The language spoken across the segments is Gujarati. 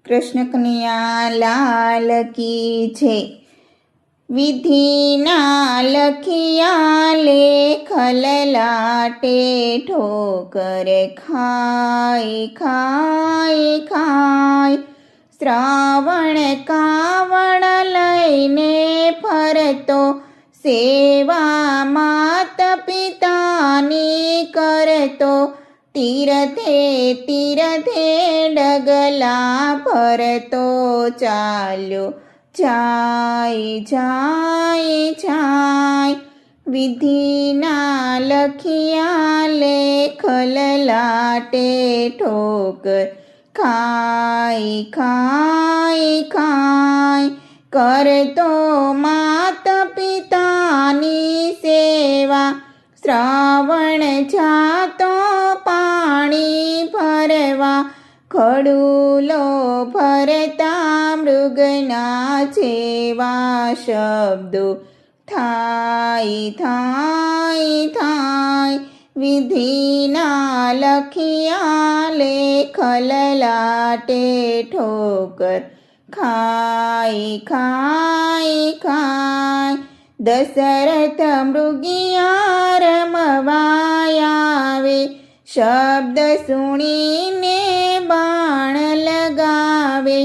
કૃષ્ણ કનૈયા લાલ કી છે। વિધિના લખિયા લેખ લલાટે ઠોકર ખાય ખાય ખાય। શ્રાવણ કાવડ લઈને ફરતો સેવા માત પિતાની કરતો। તીરથે તીરથે ડગલા ફરતો ચાલ્યો જાય જાય જાય। વિધિના લખિયા લેખ લલાટે ઠોકર ખાય ખાય ખાય। કરતો માત પિતાની સેવા શ્રાવણ જાતો પાણી ભરવા। ખડુલો ભરતા મૃગના જેવા શબ્દો થાય થાય થાય। વિધિના લખિયા લેખ લલાટે ઠોકર ખાય ખાય ખાય। દશરથ મૃગિયા રમવા આવે શબ્દ સુણીને બાણ લગાવે।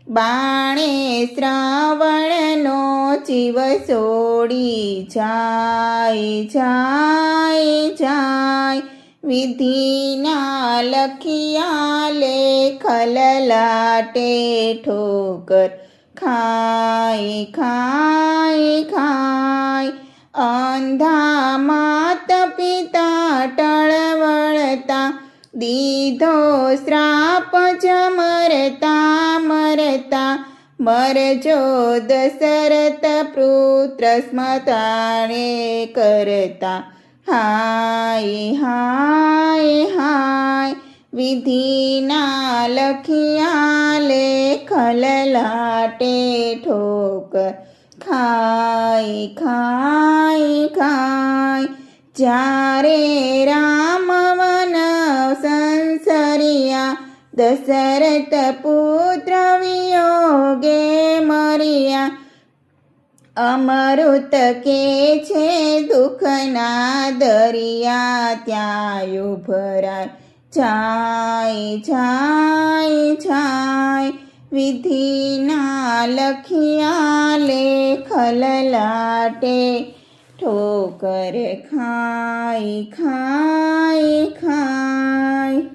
બાણે શ્રાવણનો જીવ છોડી જાય જાય જાય। વિધિના લખિયા લેખ લલાટે ઠોકર ખાય ખાય ખાય। અંધા માત પિતા ટળવળતા દીધો શ્રાપ મરતા મરતા। મરજો દશરથ પુત્ર સ્મશાને કરતા હાય હાય હાય। વિધિના લખિયા લેખ લલાટે ઠોકર ખાય ખાય ખાય। જ્યારે રામ વન સંસર્યા દશરથ પુત્ર વિયોગે મર્યા। અમૃત કે છે દુઃખના દરિયા ત્યાં ઉભરાય જાય જાય જાય। વિધિના લખિયા લેખ લલાટે ઠોકર ખાય ખાય ખાય।